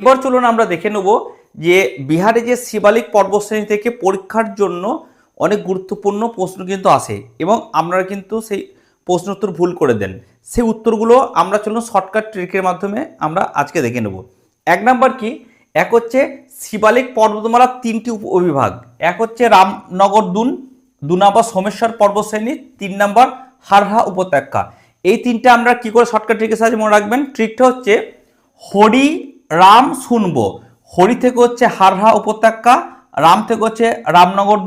এবার চলুন আমরা দেখে নেব যে বিহারে যে শিবালিক পর্বতশ্রেণী থেকে পরীক্ষার জন্য অনেক গুরুত্বপূর্ণ প্রশ্ন কিন্তু আসে এবং আপনারা কিন্তু সেই প্রশ্ন উত্তর ভুল করে দেন। সেই উত্তরগুলো আমরা চলুন শর্টকাট ট্রিকের মাধ্যমে আমরা আজকে দেখে নেব। এক নাম্বার কি, এক হচ্ছে শিবালিক পর্বতমালার তিনটি উপবিভাগ, এক হচ্ছে রামনগর দু নাম্বার সোমেশ্বর পর্বতশ্রেণী, 3 নাম্বার হারহা উপত্যকা। এই তিনটা আমরা কি করে শর্টকাট ট্রিকের সাহায্যে মনে রাখবেন। ট্রিকটা হচ্ছে হরি রাম শুনবো, হরি থেকে হচ্ছে হারহা উপত্যকা, রাম থেকে হচ্ছে রামনগর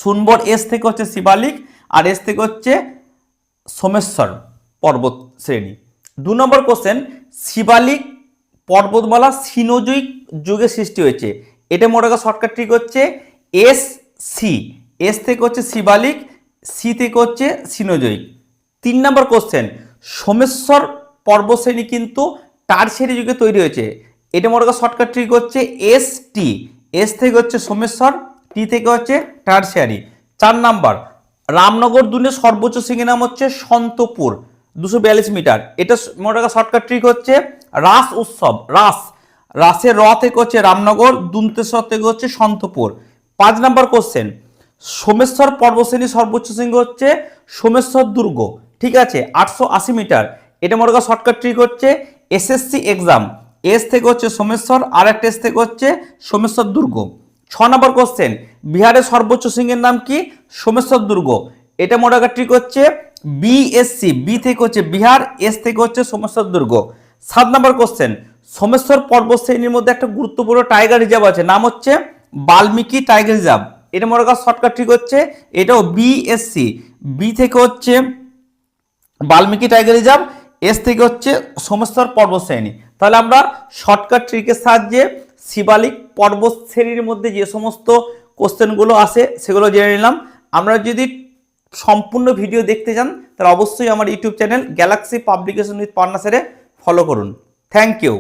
শুনবর এস থেকে হচ্ছে শিবালিক, আর এস থেকে হচ্ছে সোমেশ্বর পর্বত শ্রেণী। 2 নম্বর কোশ্চেন, শিবালিক পর্বতমালা সিনোজয়িক যুগে সৃষ্টি হয়েছে। এটা মনে রাখা শর্টকাট ট্রিক হচ্ছে এস সি, এস থেকে হচ্ছে শিবালিক, সি থেকে হচ্ছে সিনোজয়িক। 3 নম্বর কোশ্চেন, সোমেশ্বর পর্বতশ্রেণী কিন্তু টারশিয়ারি যুগে তৈরি হয়েছে। এটা মনে রাখা শর্টকাট ট্রিক হচ্ছে এস টি, এস থেকে হচ্ছে সোমেশ্বর, টি থেকে হচ্ছে টারশিয়ারি। 4 নাম্বার, রামনগর দুনের সর্বোচ্চ শৃঙ্গের নাম হচ্ছে সন্তপুর, 242 মিটার। এটা মনে রাখা শর্টকাট ট্রিক হচ্ছে রাস উৎসব, রাসের র থেকে হচ্ছে রামনগর, দুন্তেশ্বর থেকে হচ্ছে সন্তপুর। 5 নাম্বার কোশ্চেন, সোমেশ্বর পর্বতশ্রেণীর সর্বোচ্চ শৃঙ্গ হচ্ছে সোমেশ্বর দুর্গ, ঠিক আছে, 880 মিটার। এটা মনে রাখা শর্টকাট ট্রিক হচ্ছে এসএসসি এক্সাম, এস থেকে হচ্ছে সোমেশ্বর, আর একটা এস থেকে হচ্ছে সোমেশ্বর দুর্গ। 6 নম্বর কোশ্চেন, বিহারের সর্বোচ্চ শৃঙ্গের নাম কি? সোমেশ্বর দুর্গ। এটা মনে রাখা ট্রিক হচ্ছে বিএসসি, বি থেকে হচ্ছে বিহার, এস থেকে হচ্ছে সোমেশ্বর দুর্গ। 7 নম্বর কোশ্চেন, সোমেশ্বর পর্বত শ্রেণীর মধ্যে একটা গুরুত্বপূর্ণ টাইগার রিজার্ভ আছে, নাম হচ্ছে বাল্মীকি টাইগার রিজার্ভ। এটা মনে রাখা শর্টকাট ট্রিক হচ্ছে এটাও বিএসসি, বি থেকে হচ্ছে বাল্মীকি টাইগার রিজার্ভ, এস থেকে হচ্ছে সোমেশ্বর পর্বত শ্রেণী। তাহলে আমরা শর্টকাট ট্রিকের সাহায্যে শিবালিক পর্বত শ্রেণীর মধ্যে যে সমস্ত কোশ্চেনগুলো আসে সেগুলো জেনে নিলাম। আমরা যদি সম্পূর্ণ ভিডিও দেখতে চান তাহলে অবশ্যই আমার YouTube channel Galaxy Publication with Panna স্যারে ফলো করুন। Thank you.